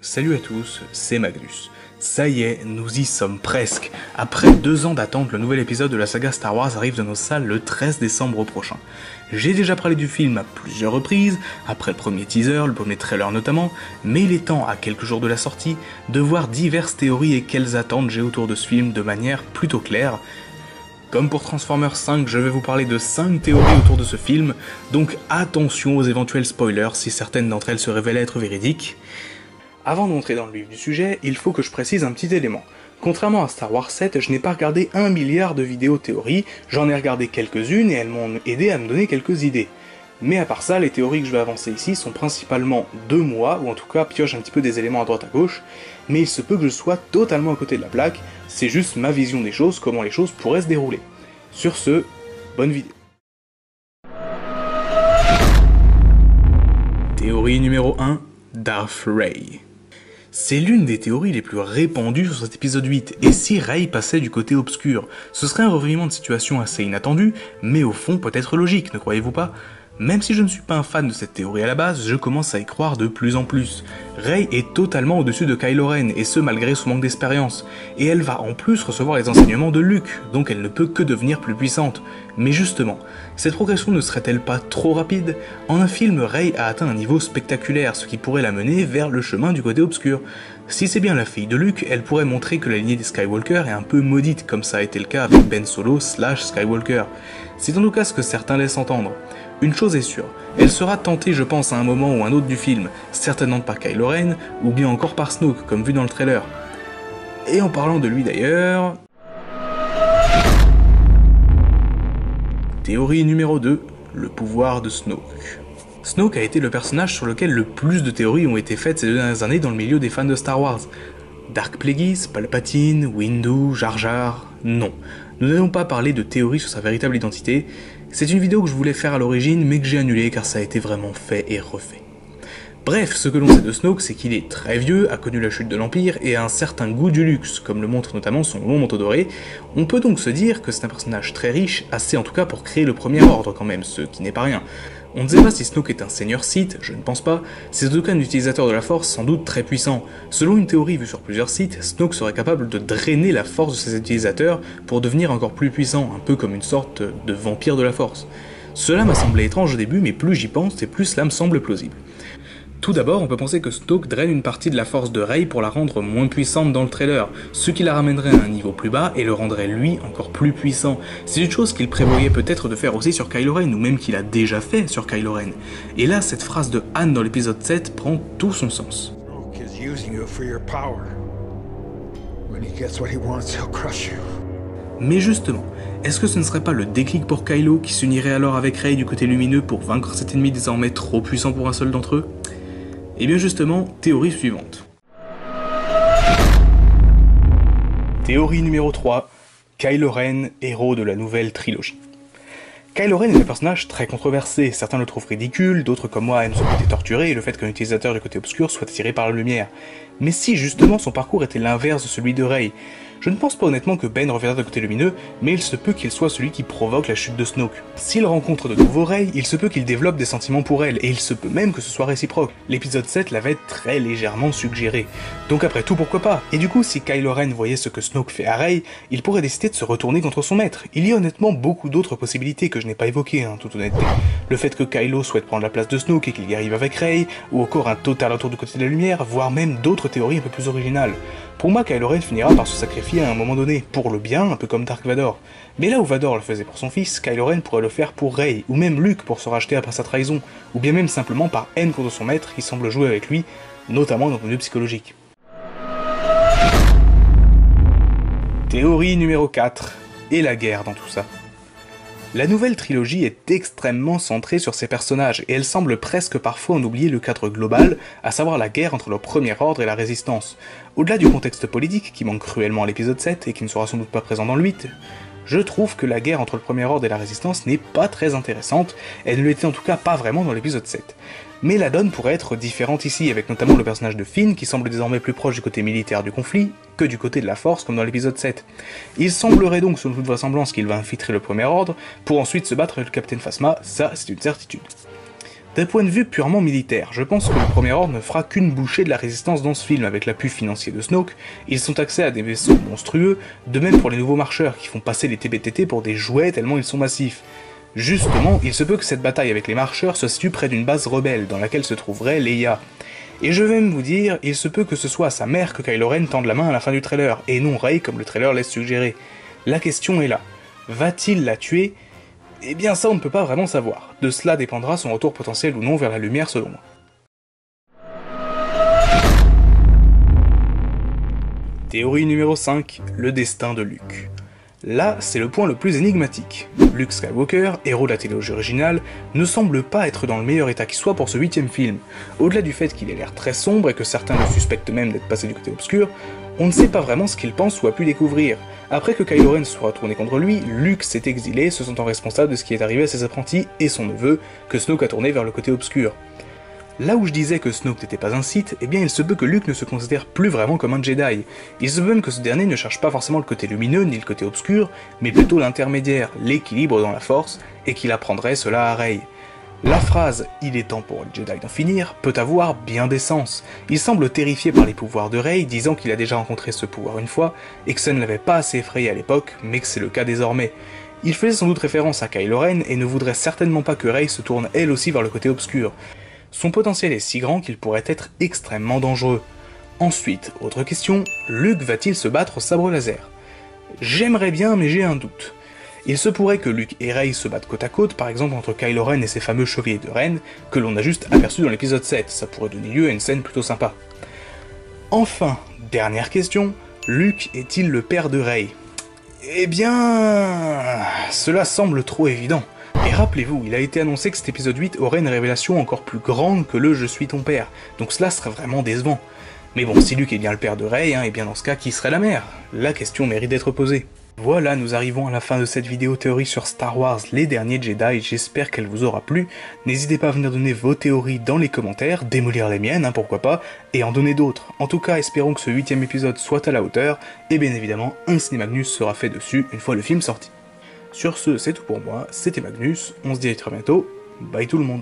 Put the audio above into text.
Salut à tous, c'est Magnus. Ça y est, nous y sommes presque. Après 2 ans d'attente, le nouvel épisode de la saga Star Wars arrive dans nos salles le 13 décembre prochain. J'ai déjà parlé du film à plusieurs reprises, après le premier teaser, le premier trailer notamment, mais il est temps, à quelques jours de la sortie, de voir diverses théories et quelles attentes j'ai autour de ce film de manière plutôt claire. Comme pour Transformers 5, je vais vous parler de 5 théories autour de ce film, donc attention aux éventuels spoilers si certaines d'entre elles se révèlent être véridiques. Avant d'entrer dans le vif du sujet, il faut que je précise un petit élément. Contrairement à Star Wars 7, je n'ai pas regardé 1 milliard de vidéos théories, j'en ai regardé quelques-unes et elles m'ont aidé à me donner quelques idées. Mais à part ça, les théories que je vais avancer ici sont principalement de moi, ou en tout cas piochent un petit peu des éléments à droite à gauche, mais il se peut que je sois totalement à côté de la plaque, c'est juste ma vision des choses, comment les choses pourraient se dérouler. Sur ce, bonne vidéo. Théorie numéro 1, Darth Rey. C'est l'une des théories les plus répandues sur cet épisode 8, et si Rey passait du côté obscur, ce serait un revirement de situation assez inattendu, mais au fond peut-être logique, ne croyez-vous pas ? Même si je ne suis pas un fan de cette théorie à la base, je commence à y croire de plus en plus. Rey est totalement au-dessus de Kylo Ren, et ce malgré son manque d'expérience, et elle va en plus recevoir les enseignements de Luke, donc elle ne peut que devenir plus puissante. Mais justement, cette progression ne serait-elle pas trop rapide ? En un film, Rey a atteint un niveau spectaculaire, ce qui pourrait la mener vers le chemin du côté obscur. Si c'est bien la fille de Luke, elle pourrait montrer que la lignée des Skywalker est un peu maudite, comme ça a été le cas avec Ben Solo / Skywalker. C'est en tout cas ce que certains laissent entendre. Une chose est sûre, elle sera tentée je pense à un moment ou un autre du film, certainement par Kylo Ren, ou bien encore par Snoke, comme vu dans le trailer. Et en parlant de lui d'ailleurs... Théorie numéro 2, le pouvoir de Snoke. Snoke a été le personnage sur lequel le plus de théories ont été faites ces 2 dernières années dans le milieu des fans de Star Wars. Dark Plagueis, Palpatine, Windu, Jar Jar... Non. Nous n'allons pas parler de théories sur sa véritable identité, c'est une vidéo que je voulais faire à l'origine mais que j'ai annulée car ça a été vraiment fait et refait. Bref, ce que l'on sait de Snoke, c'est qu'il est très vieux, a connu la chute de l'Empire et a un certain goût du luxe, comme le montre notamment son long manteau doré. On peut donc se dire que c'est un personnage très riche, assez en tout cas pour créer le Premier Ordre quand même, ce qui n'est pas rien. On ne sait pas si Snoke est un seigneur Sith, je ne pense pas, c'est en tout cas un utilisateur de la Force sans doute très puissant. Selon une théorie vue sur plusieurs sites, Snoke serait capable de drainer la Force de ses utilisateurs pour devenir encore plus puissant, un peu comme une sorte de vampire de la Force. Cela m'a semblé étrange au début, mais plus j'y pense et plus cela me semble plausible. Tout d'abord, on peut penser que Snoke draine une partie de la force de Rey pour la rendre moins puissante dans le trailer, ce qui la ramènerait à un niveau plus bas et le rendrait lui encore plus puissant. C'est une chose qu'il prévoyait peut-être de faire aussi sur Kylo Ren, ou même qu'il a déjà fait sur Kylo Ren. Et là, cette phrase de Han dans l'épisode 7 prend tout son sens. Mais justement, est-ce que ce ne serait pas le déclic pour Kylo qui s'unirait alors avec Rey du côté lumineux pour vaincre cet ennemi désormais trop puissant pour un seul d'entre eux ? Et bien justement, théorie suivante. Théorie numéro 3, Kylo Ren, héros de la nouvelle trilogie. Kylo Ren est un personnage très controversé, certains le trouvent ridicule, d'autres comme moi aiment son côté torturé et le fait qu'un utilisateur du côté obscur soit attiré par la lumière. Mais si justement son parcours était l'inverse de celui de Rey, je ne pense pas honnêtement que Ben reviendra du côté lumineux, mais il se peut qu'il soit celui qui provoque la chute de Snoke. S'il rencontre de nouveau Rey, il se peut qu'il développe des sentiments pour elle, et il se peut même que ce soit réciproque. L'épisode 7 l'avait très légèrement suggéré. Donc après tout, pourquoi pas ? Et du coup, si Kylo Ren voyait ce que Snoke fait à Rey, il pourrait décider de se retourner contre son maître. Il y a honnêtement beaucoup d'autres possibilités que je n'ai pas évoquées, toute honnêteté. Le fait que Kylo souhaite prendre la place de Snoke et qu'il y arrive avec Rey, ou encore un total retour du côté de la lumière, voire même d'autres théories un peu plus originales. Pour moi, Kylo Ren finira par se sacrifier à un moment donné, pour le bien, un peu comme Dark Vador. Mais là où Vador le faisait pour son fils, Kylo Ren pourrait le faire pour Rey, ou même Luke pour se racheter après sa trahison, ou bien même simplement par haine contre son maître qui semble jouer avec lui, notamment d'un point de vue psychologique. Théorie numéro 4, et la guerre dans tout ça. La nouvelle trilogie est extrêmement centrée sur ses personnages, et elle semble presque parfois en oublier le cadre global, à savoir la guerre entre le Premier Ordre et la Résistance. Au-delà du contexte politique, qui manque cruellement à l'épisode 7, et qui ne sera sans doute pas présent dans le 8, je trouve que la guerre entre le Premier Ordre et la Résistance n'est pas très intéressante, elle ne l'était en tout cas pas vraiment dans l'épisode 7. Mais la donne pourrait être différente ici, avec notamment le personnage de Finn qui semble désormais plus proche du côté militaire du conflit que du côté de la Force comme dans l'épisode 7. Il semblerait donc selon toute vraisemblance qu'il va infiltrer le Premier Ordre pour ensuite se battre avec le Capitaine Phasma, ça c'est une certitude. D'un point de vue purement militaire, je pense que le Premier Ordre ne fera qu'une bouchée de la résistance dans ce film. Avec l'appui financier de Snoke, ils sont accès à des vaisseaux monstrueux, de même pour les nouveaux marcheurs qui font passer les TBTT pour des jouets tellement ils sont massifs. Justement, il se peut que cette bataille avec les marcheurs se situe près d'une base rebelle dans laquelle se trouverait Leia. Et je vais même vous dire, il se peut que ce soit à sa mère que Kylo Ren tende la main à la fin du trailer, et non Rey comme le trailer laisse suggérer. La question est là, va-t-il la tuer ? Eh bien ça on ne peut pas vraiment savoir, de cela dépendra son retour potentiel ou non vers la lumière selon moi. Théorie numéro 5, le destin de Luke. Là, c'est le point le plus énigmatique. Luke Skywalker, héros de la trilogie originale, ne semble pas être dans le meilleur état qui soit pour ce 8ème film. Au-delà du fait qu'il ait l'air très sombre et que certains le suspectent même d'être passé du côté obscur, on ne sait pas vraiment ce qu'il pense ou a pu découvrir. Après que Kylo Ren soit retourné contre lui, Luke s'est exilé, se sentant responsable de ce qui est arrivé à ses apprentis et son neveu, que Snoke a tourné vers le côté obscur. Là où je disais que Snoke n'était pas un Sith, eh bien il se peut que Luke ne se considère plus vraiment comme un Jedi. Il se peut même que ce dernier ne cherche pas forcément le côté lumineux ni le côté obscur, mais plutôt l'intermédiaire, l'équilibre dans la force, et qu'il apprendrait cela à Rey. La phrase « il est temps pour le Jedi d'en finir » peut avoir bien des sens. Il semble terrifié par les pouvoirs de Rey, disant qu'il a déjà rencontré ce pouvoir une fois, et que ça ne l'avait pas assez effrayé à l'époque, mais que c'est le cas désormais. Il faisait sans doute référence à Kylo Ren et ne voudrait certainement pas que Rey se tourne elle aussi vers le côté obscur. Son potentiel est si grand qu'il pourrait être extrêmement dangereux. Ensuite, autre question, Luke va-t-il se battre au sabre laser ? J'aimerais bien, mais j'ai un doute. Il se pourrait que Luke et Rey se battent côte à côte, par exemple entre Kylo Ren et ses fameux chevaliers de Ren, que l'on a juste aperçus dans l'épisode 7, ça pourrait donner lieu à une scène plutôt sympa. Enfin, dernière question, Luke est-il le père de Rey ? Eh bien... cela semble trop évident. Et rappelez-vous, il a été annoncé que cet épisode 8 aurait une révélation encore plus grande que le « Je suis ton père », donc cela serait vraiment décevant. Mais bon, si Luke est bien le père de Rey, et bien dans ce cas, qui serait la mère ? La question mérite d'être posée. Voilà, nous arrivons à la fin de cette vidéo théorie sur Star Wars, les derniers Jedi, j'espère qu'elle vous aura plu. N'hésitez pas à venir donner vos théories dans les commentaires, démolir les miennes, pourquoi pas, et en donner d'autres. En tout cas, espérons que ce 8ème épisode soit à la hauteur, et bien évidemment, un Cinémagnus sera fait dessus une fois le film sorti. Sur ce, c'est tout pour moi, c'était Magnus, on se dit à très bientôt, bye tout le monde.